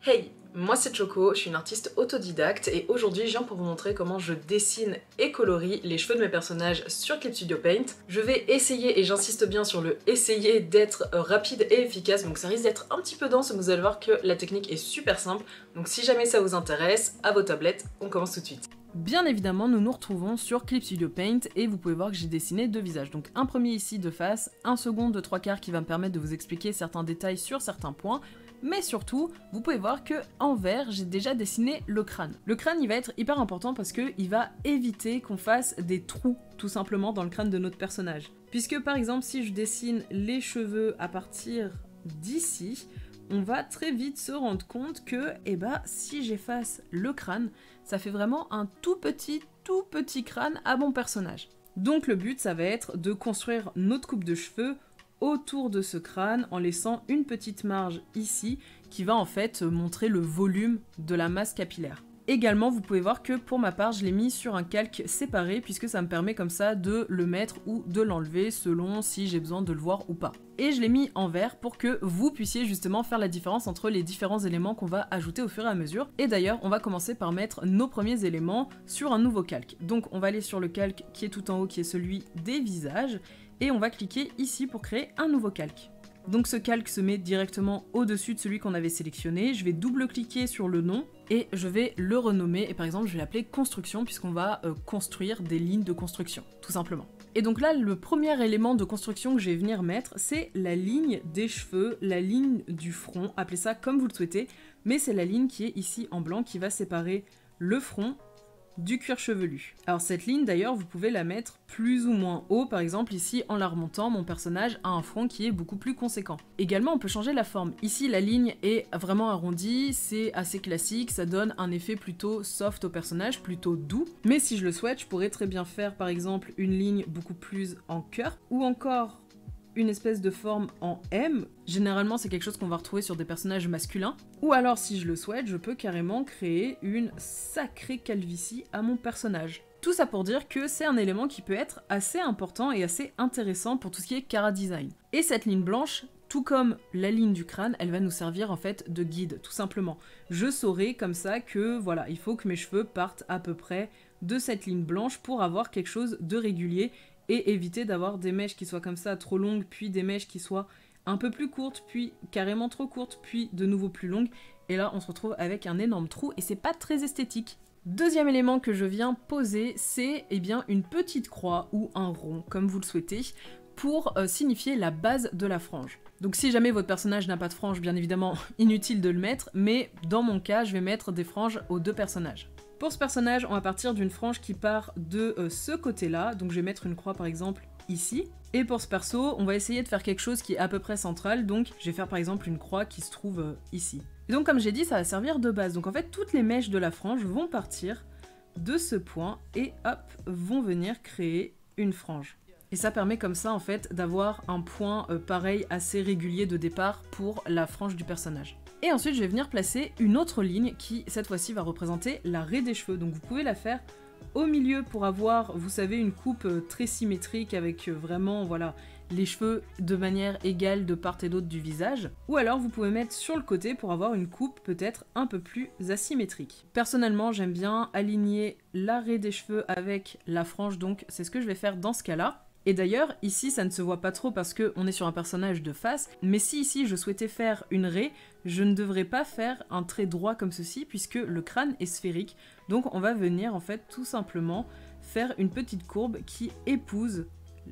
Hey, moi c'est Choco, je suis une artiste autodidacte et aujourd'hui je viens pour vous montrer comment je dessine et colorie les cheveux de mes personnages sur Clip Studio Paint. Je vais essayer, et j'insiste bien sur le essayer, d'être rapide et efficace, donc ça risque d'être un petit peu dense, mais vous allez voir que la technique est super simple. Donc si jamais ça vous intéresse, à vos tablettes, on commence tout de suite. Bien évidemment, nous nous retrouvons sur Clip Studio Paint et vous pouvez voir que j'ai dessiné deux visages. Donc un premier ici de face, un second de 3/4 qui va me permettre de vous expliquer certains détails sur certains points. Mais surtout, vous pouvez voir que en vert, j'ai déjà dessiné le crâne. Le crâne, il va être hyper important parce qu'il va éviter qu'on fasse des trous, tout simplement, dans le crâne de notre personnage. Puisque par exemple, si je dessine les cheveux à partir d'ici, on va très vite se rendre compte que, si j'efface le crâne, ça fait vraiment un tout petit crâne à mon personnage. Donc le but, ça va être de construire notre coupe de cheveux autour de ce crâne en laissant une petite marge ici qui va en fait montrer le volume de la masse capillaire. Également, vous pouvez voir que pour ma part, je l'ai mis sur un calque séparé puisque ça me permet comme ça de le mettre ou de l'enlever selon si j'ai besoin de le voir ou pas. Et je l'ai mis en vert pour que vous puissiez justement faire la différence entre les différents éléments qu'on va ajouter au fur et à mesure. Et d'ailleurs, on va commencer par mettre nos premiers éléments sur un nouveau calque. Donc on va aller sur le calque qui est tout en haut, qui est celui des visages, et on va cliquer ici pour créer un nouveau calque. Donc ce calque se met directement au-dessus de celui qu'on avait sélectionné. Je vais double-cliquer sur le nom et je vais le renommer. Et par exemple, je vais l'appeler construction puisqu'on va construire des lignes de construction, tout simplement. Et donc là, le premier élément de construction que je vais venir mettre, c'est la ligne des cheveux, la ligne du front, appelez ça comme vous le souhaitez, mais c'est la ligne qui est ici en blanc qui va séparer le front du cuir chevelu. Alors cette ligne d'ailleurs, vous pouvez la mettre plus ou moins haut, par exemple ici en la remontant, mon personnage a un front qui est beaucoup plus conséquent. Également on peut changer la forme. Ici la ligne est vraiment arrondie, c'est assez classique, ça donne un effet plutôt soft au personnage, plutôt doux. Mais si je le souhaite, je pourrais très bien faire par exemple une ligne beaucoup plus en cœur, ou encore une espèce de forme en M. Généralement, c'est quelque chose qu'on va retrouver sur des personnages masculins. Ou alors, si je le souhaite, je peux carrément créer une sacrée calvitie à mon personnage. Tout ça pour dire que c'est un élément qui peut être assez important et assez intéressant pour tout ce qui est chara design. Et cette ligne blanche, tout comme la ligne du crâne, elle va nous servir en fait de guide, tout simplement. Je saurai comme ça que, voilà, il faut que mes cheveux partent à peu près de cette ligne blanche pour avoir quelque chose de régulier et éviter d'avoir des mèches qui soient comme ça trop longues, puis des mèches qui soient un peu plus courtes, puis carrément trop courtes, puis de nouveau plus longues. Et là, on se retrouve avec un énorme trou et c'est pas très esthétique. Deuxième élément que je viens poser, c'est une petite croix ou un rond, comme vous le souhaitez, pour signifier la base de la frange. Donc si jamais votre personnage n'a pas de frange, bien évidemment, inutile de le mettre, mais dans mon cas, je vais mettre des franges aux deux personnages. Pour ce personnage, on va partir d'une frange qui part de ce côté-là, donc je vais mettre une croix par exemple ici. Et pour ce perso, on va essayer de faire quelque chose qui est à peu près central, donc je vais faire par exemple une croix qui se trouve ici. Et donc comme j'ai dit, ça va servir de base, donc en fait toutes les mèches de la frange vont partir de ce point et hop, vont venir créer une frange. Et ça permet comme ça en fait d'avoir un point pareil assez régulier de départ pour la frange du personnage. Et ensuite je vais venir placer une autre ligne qui cette fois-ci va représenter la raie des cheveux. Donc vous pouvez la faire au milieu pour avoir, vous savez, une coupe très symétrique avec vraiment voilà les cheveux de manière égale de part et d'autre du visage. Ou alors vous pouvez mettre sur le côté pour avoir une coupe peut-être un peu plus asymétrique. Personnellement j'aime bien aligner la raie des cheveux avec la frange, donc c'est ce que je vais faire dans ce cas-là. Et d'ailleurs, ici, ça ne se voit pas trop parce qu'on est sur un personnage de face, mais si ici je souhaitais faire une raie, je ne devrais pas faire un trait droit comme ceci puisque le crâne est sphérique. Donc on va venir en fait tout simplement faire une petite courbe qui épouse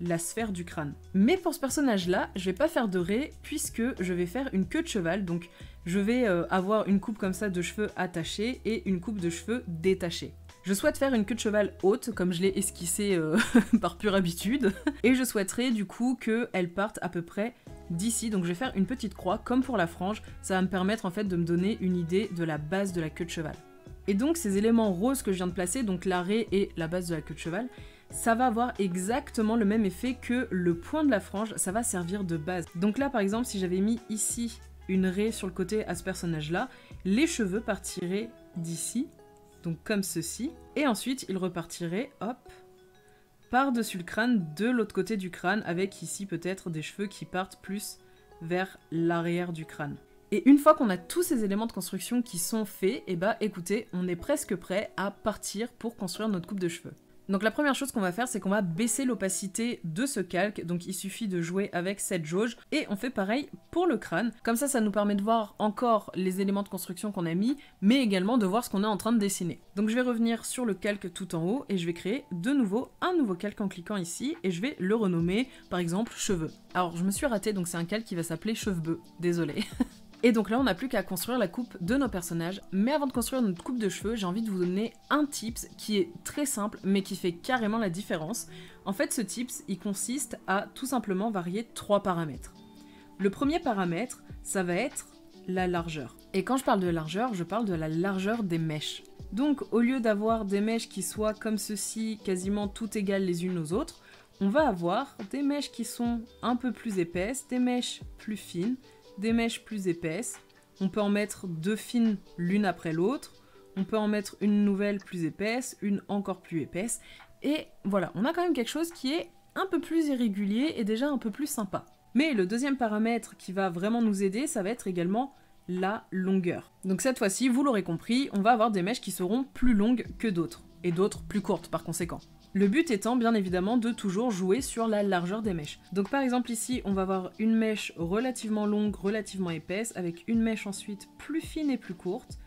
la sphère du crâne. Mais pour ce personnage-là, je vais pas faire de raie puisque je vais faire une queue de cheval, donc je vais avoir une coupe comme ça de cheveux attachés et une coupe de cheveux détachés. Je souhaite faire une queue de cheval haute, comme je l'ai esquissée par pure habitude, et je souhaiterais du coup qu'elle parte à peu près d'ici, donc je vais faire une petite croix, comme pour la frange, ça va me permettre en fait de me donner une idée de la base de la queue de cheval. Et donc ces éléments roses que je viens de placer, donc la raie et la base de la queue de cheval, ça va avoir exactement le même effet que le point de la frange, ça va servir de base. Donc là par exemple, si j'avais mis ici une raie sur le côté à ce personnage-là, les cheveux partiraient d'ici, donc comme ceci, et ensuite il repartirait, hop, par-dessus le crâne, de l'autre côté du crâne, avec ici peut-être des cheveux qui partent plus vers l'arrière du crâne. Et une fois qu'on a tous ces éléments de construction qui sont faits, et bah écoutez, on est presque prêt à partir pour construire notre coupe de cheveux. Donc la première chose qu'on va faire, c'est qu'on va baisser l'opacité de ce calque, donc il suffit de jouer avec cette jauge, et on fait pareil pour le crâne. Comme ça nous permet de voir encore les éléments de construction qu'on a mis, mais également de voir ce qu'on est en train de dessiner. Donc je vais revenir sur le calque tout en haut, et je vais créer de nouveau un nouveau calque en cliquant ici, et je vais le renommer, par exemple, cheveux. Alors je me suis ratée, donc c'est un calque qui va s'appeler cheveux, désolé. Et donc là, on n'a plus qu'à construire la coupe de nos personnages. Mais avant de construire notre coupe de cheveux, j'ai envie de vous donner un tips qui est très simple, mais qui fait carrément la différence. En fait, ce tips, il consiste à tout simplement varier 3 paramètres. Le premier paramètre, ça va être la largeur. Et quand je parle de largeur, je parle de la largeur des mèches. Donc, au lieu d'avoir des mèches qui soient comme ceci, quasiment toutes égales les unes aux autres, on va avoir des mèches qui sont un peu plus épaisses, des mèches plus fines, des mèches plus épaisses, on peut en mettre 2 fines l'une après l'autre, on peut en mettre une nouvelle plus épaisse, une encore plus épaisse, et voilà, on a quand même quelque chose qui est un peu plus irrégulier et déjà un peu plus sympa. Mais le deuxième paramètre qui va vraiment nous aider, ça va être également la longueur. Donc cette fois-ci, vous l'aurez compris, on va avoir des mèches qui seront plus longues que d'autres, et d'autres plus courtes par conséquent. Le but étant bien évidemment de toujours jouer sur la largeur des mèches. Donc par exemple ici, on va avoir une mèche relativement longue, relativement épaisse, avec une mèche ensuite plus fine et plus courte,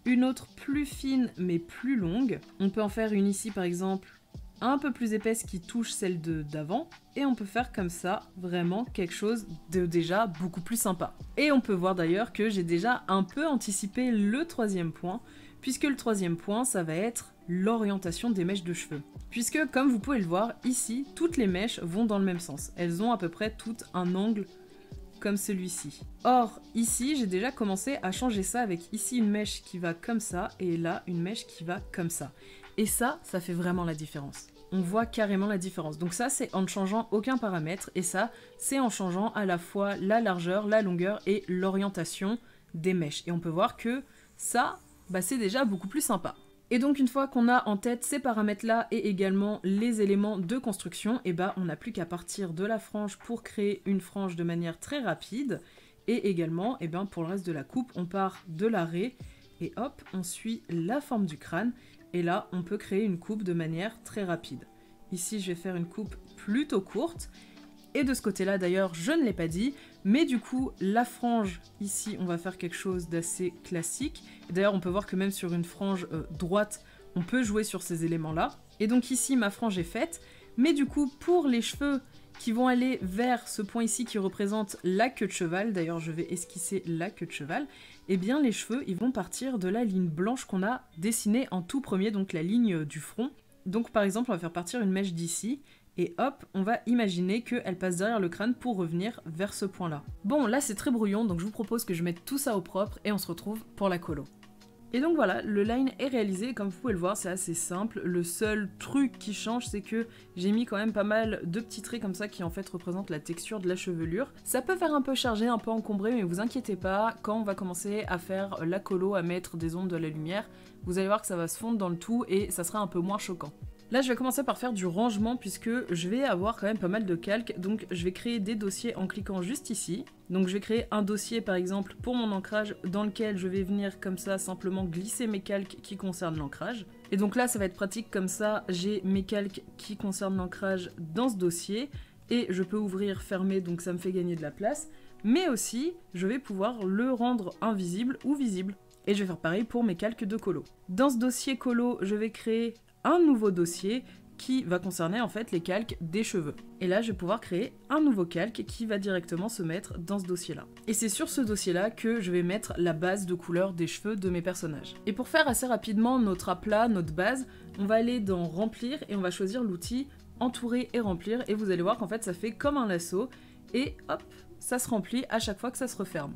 une autre plus fine mais plus longue. On peut en faire une ici par exemple un peu plus épaisse qui touche celle d'avant, et on peut faire comme ça vraiment quelque chose de déjà beaucoup plus sympa. Et on peut voir d'ailleurs que j'ai déjà un peu anticipé le troisième point, puisque le troisième point, ça va être l'orientation des mèches de cheveux. Puisque, comme vous pouvez le voir, ici, toutes les mèches vont dans le même sens. Elles ont à peu près toutes un angle comme celui-ci. Or, ici, j'ai déjà commencé à changer ça avec ici une mèche qui va comme ça, et là, une mèche qui va comme ça. Et ça fait vraiment la différence. On voit carrément la différence. Donc ça, c'est en ne changeant aucun paramètre, et ça, c'est en changeant à la fois la largeur, la longueur et l'orientation des mèches. Et on peut voir que ça, c'est déjà beaucoup plus sympa. Et donc une fois qu'on a en tête ces paramètres-là et également les éléments de construction, on n'a plus qu'à partir de la frange pour créer une frange de manière très rapide. Et également, pour le reste de la coupe, on part de l'arrêt et hop, on suit la forme du crâne. Et là, on peut créer une coupe de manière très rapide. Ici, je vais faire une coupe plutôt courte. Et de ce côté-là, d'ailleurs, je ne l'ai pas dit, mais du coup, la frange, ici, on va faire quelque chose d'assez classique. D'ailleurs, on peut voir que même sur une frange droite, on peut jouer sur ces éléments-là. Et donc ici, ma frange est faite, mais du coup, pour les cheveux qui vont aller vers ce point ici qui représente la queue de cheval, d'ailleurs, je vais esquisser la queue de cheval, eh bien, les cheveux, ils vont partir de la ligne blanche qu'on a dessinée en tout premier, donc la ligne du front. Donc, par exemple, on va faire partir une mèche d'ici, et hop, on va imaginer qu'elle passe derrière le crâne pour revenir vers ce point-là. Bon, là c'est très brouillon, donc je vous propose que je mette tout ça au propre et on se retrouve pour la colo. Et donc voilà, le line est réalisé, comme vous pouvez le voir, c'est assez simple. Le seul truc qui change, c'est que j'ai mis quand même pas mal de petits traits comme ça qui en fait représentent la texture de la chevelure. Ça peut faire un peu chargé, un peu encombré, mais vous inquiétez pas, quand on va commencer à faire la colo, à mettre des ondes de la lumière, vous allez voir que ça va se fondre dans le tout et ça sera un peu moins choquant. Là, je vais commencer par faire du rangement puisque je vais avoir quand même pas mal de calques. Donc, je vais créer des dossiers en cliquant juste ici. Donc, je vais créer un dossier, par exemple, pour mon ancrage dans lequel je vais venir comme ça simplement glisser mes calques qui concernent l'ancrage. Et donc là, ça va être pratique comme ça. J'ai mes calques qui concernent l'ancrage dans ce dossier. Et je peux ouvrir, fermer, donc ça me fait gagner de la place. Mais aussi, je vais pouvoir le rendre invisible ou visible. Et je vais faire pareil pour mes calques de colo. Dans ce dossier colo, je vais créer un nouveau dossier qui va concerner en fait les calques des cheveux. Et là, je vais pouvoir créer un nouveau calque qui va directement se mettre dans ce dossier-là. Et c'est sur ce dossier-là que je vais mettre la base de couleur des cheveux de mes personnages. Et pour faire assez rapidement notre aplat, notre base, on va aller dans Remplir et on va choisir l'outil Entourer et Remplir. Et vous allez voir qu'en fait, ça fait comme un lasso. Et hop, ça se remplit à chaque fois que ça se referme.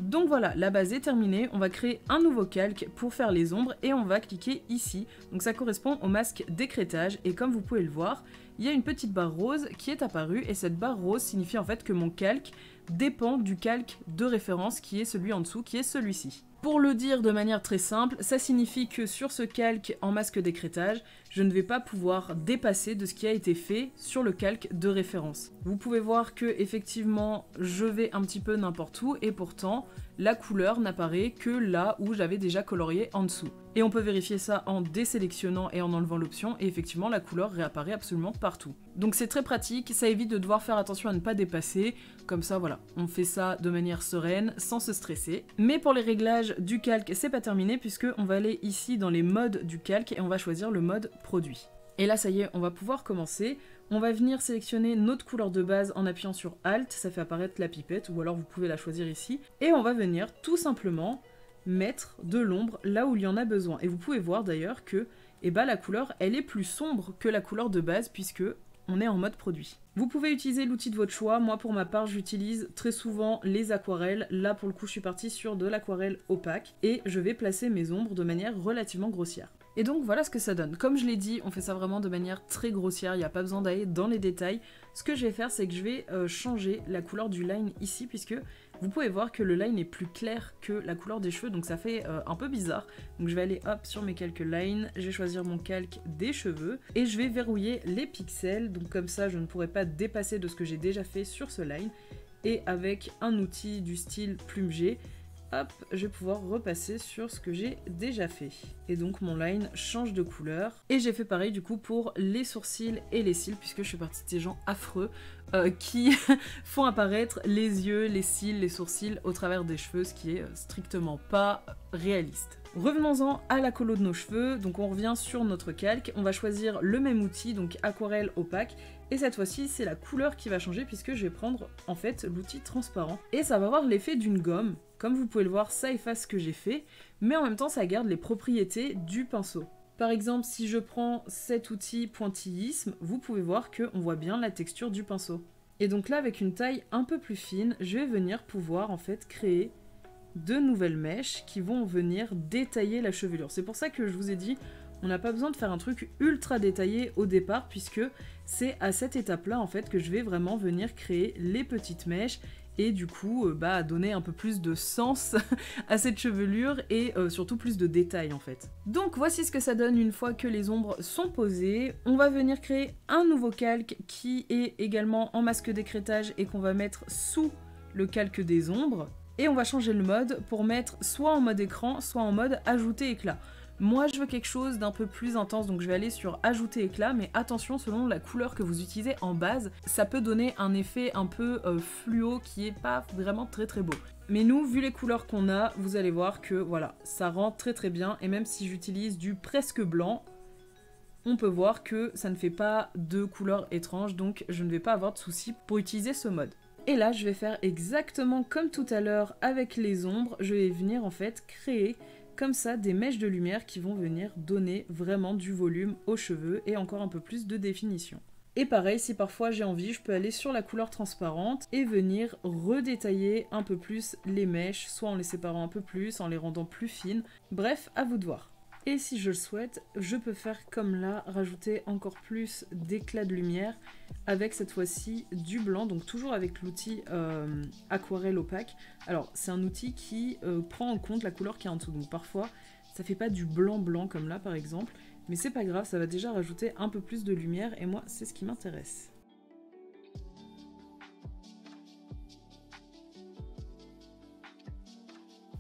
Donc voilà, la base est terminée, on va créer un nouveau calque pour faire les ombres et on va cliquer ici. Donc ça correspond au masque d'écrêtage et comme vous pouvez le voir, il y a une petite barre rose qui est apparue et cette barre rose signifie en fait que mon calque dépend du calque de référence qui est celui en dessous, qui est celui-ci. Pour le dire de manière très simple, ça signifie que sur ce calque en masque d'écrêtage, je ne vais pas pouvoir dépasser de ce qui a été fait sur le calque de référence. Vous pouvez voir que effectivement, je vais un petit peu n'importe où et pourtant, la couleur n'apparaît que là où j'avais déjà colorié en dessous. Et on peut vérifier ça en désélectionnant et en enlevant l'option, et effectivement la couleur réapparaît absolument partout. Donc c'est très pratique, ça évite de devoir faire attention à ne pas dépasser, comme ça voilà, on fait ça de manière sereine, sans se stresser. Mais pour les réglages du calque, c'est pas terminé, puisque on va aller ici dans les modes du calque, et on va choisir le mode produit. Et là ça y est, on va pouvoir commencer. On va venir sélectionner notre couleur de base en appuyant sur Alt, ça fait apparaître la pipette, ou alors vous pouvez la choisir ici. Et on va venir tout simplement mettre de l'ombre là où il y en a besoin. Et vous pouvez voir d'ailleurs que la couleur elle est plus sombre que la couleur de base puisque on est en mode produit. Vous pouvez utiliser l'outil de votre choix. Moi pour ma part j'utilise très souvent les aquarelles. Là pour le coup je suis partie sur de l'aquarelle opaque et je vais placer mes ombres de manière relativement grossière. Et donc voilà ce que ça donne. Comme je l'ai dit, on fait ça vraiment de manière très grossière, il n'y a pas besoin d'aller dans les détails. Ce que je vais faire, c'est que je vais changer la couleur du line ici, puisque vous pouvez voir que le line est plus clair que la couleur des cheveux, donc ça fait un peu bizarre. Donc je vais aller hop sur mes quelques lines, je vais choisir mon calque des cheveux, et je vais verrouiller les pixels, donc comme ça je ne pourrai pas dépasser de ce que j'ai déjà fait sur ce line. Et avec un outil du style plume G, hop, je vais pouvoir repasser sur ce que j'ai déjà fait. Et donc mon line change de couleur. Et j'ai fait pareil du coup pour les sourcils et les cils, puisque je suis partie de ces gens affreux qui font apparaître les yeux, les cils, les sourcils au travers des cheveux, ce qui est strictement pas réaliste. Revenons-en à la colo de nos cheveux, donc on revient sur notre calque, on va choisir le même outil, donc aquarelle opaque, et cette fois-ci c'est la couleur qui va changer puisque je vais prendre en fait l'outil transparent, et ça va avoir l'effet d'une gomme. Comme vous pouvez le voir, ça efface ce que j'ai fait, mais en même temps ça garde les propriétés du pinceau. Par exemple, si je prends cet outil pointillisme, vous pouvez voir qu'on voit bien la texture du pinceau. Et donc là, avec une taille un peu plus fine, je vais venir pouvoir en fait créer de nouvelles mèches qui vont venir détailler la chevelure. C'est pour ça que je vous ai dit, on n'a pas besoin de faire un truc ultra détaillé au départ, puisque c'est à cette étape-là en fait que je vais vraiment venir créer les petites mèches et du coup donner un peu plus de sens à cette chevelure et surtout plus de détails en fait. Donc voici ce que ça donne une fois que les ombres sont posées. On va venir créer un nouveau calque qui est également en masque d'écrêtage et qu'on va mettre sous le calque des ombres. Et on va changer le mode pour mettre soit en mode écran, soit en mode ajouter éclat. Moi je veux quelque chose d'un peu plus intense, donc je vais aller sur ajouter éclat, mais attention, selon la couleur que vous utilisez en base, ça peut donner un effet un peu fluo qui est pas vraiment très très beau. Mais nous, vu les couleurs qu'on a, vous allez voir que voilà, ça rend très très bien, et même si j'utilise du presque blanc, on peut voir que ça ne fait pas de couleur étrange, donc je ne vais pas avoir de soucis pour utiliser ce mode. Et là, je vais faire exactement comme tout à l'heure avec les ombres, je vais venir en fait créer comme ça des mèches de lumière qui vont venir donner vraiment du volume aux cheveux et encore un peu plus de définition. Et pareil, si parfois j'ai envie, je peux aller sur la couleur transparente et venir redétailler un peu plus les mèches, soit en les séparant un peu plus, en les rendant plus fines. Bref, à vous de voir. Et si je le souhaite, je peux faire comme là, rajouter encore plus d'éclat de lumière avec cette fois-ci du blanc, donc toujours avec l'outil aquarelle opaque. Alors c'est un outil qui prend en compte la couleur qui est en dessous, donc parfois ça fait pas du blanc comme là par exemple, mais c'est pas grave, ça va déjà rajouter un peu plus de lumière et moi c'est ce qui m'intéresse.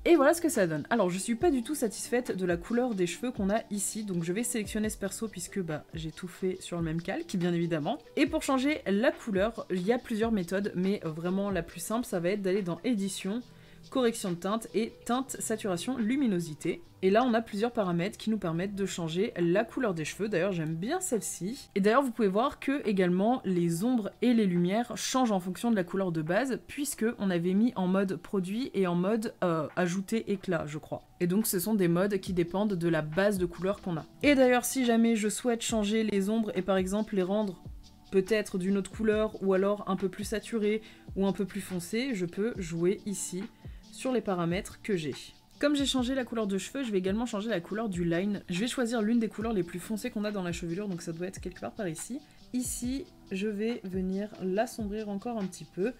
Et voilà ce que ça donne. Alors je suis pas du tout satisfaite de la couleur des cheveux qu'on a ici, donc je vais sélectionner ce perso puisque j'ai tout fait sur le même calque, bien évidemment. Et pour changer la couleur, il y a plusieurs méthodes, mais vraiment la plus simple, ça va être d'aller dans édition, correction de teinte et teinte, saturation, luminosité. Et là on a plusieurs paramètres qui nous permettent de changer la couleur des cheveux, d'ailleurs j'aime bien celle-ci. Et d'ailleurs vous pouvez voir que également les ombres et les lumières changent en fonction de la couleur de base, puisque on avait mis en mode produit et en mode ajouter éclat je crois. Et donc ce sont des modes qui dépendent de la base de couleur qu'on a. Et d'ailleurs si jamais je souhaite changer les ombres et par exemple les rendre peut-être d'une autre couleur ou alors un peu plus saturées ou un peu plus foncées, je peux jouer ici sur les paramètres que j'ai. Comme j'ai changé la couleur de cheveux, je vais également changer la couleur du line. Je vais choisir l'une des couleurs les plus foncées qu'on a dans la chevelure, donc ça doit être quelque part par ici. ici, je vais venir l'assombrir encore un petit peu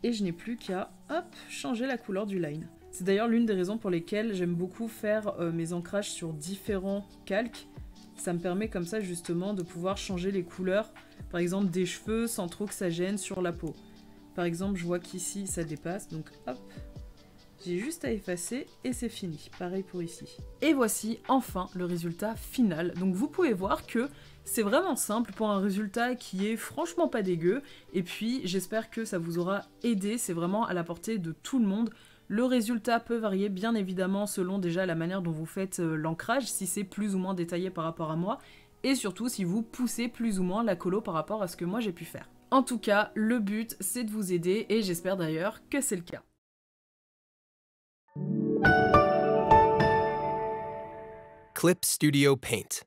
et je n'ai plus qu'à changer la couleur du line. C'est d'ailleurs l'une des raisons pour lesquelles j'aime beaucoup faire mes ancrages sur différents calques. Ça me permet comme ça justement de pouvoir changer les couleurs, par exemple des cheveux sans trop que ça gêne sur la peau. Par exemple, je vois qu'ici ça dépasse, donc hop, j'ai juste à effacer et c'est fini. Pareil pour ici. Et voici enfin le résultat final. Donc vous pouvez voir que c'est vraiment simple pour un résultat qui est franchement pas dégueu. Et puis j'espère que ça vous aura aidé, c'est vraiment à la portée de tout le monde. Le résultat peut varier bien évidemment selon déjà la manière dont vous faites l'ancrage, si c'est plus ou moins détaillé par rapport à moi, et surtout si vous poussez plus ou moins la colo par rapport à ce que moi j'ai pu faire. En tout cas, le but c'est de vous aider et j'espère d'ailleurs que c'est le cas. Clip Studio Paint.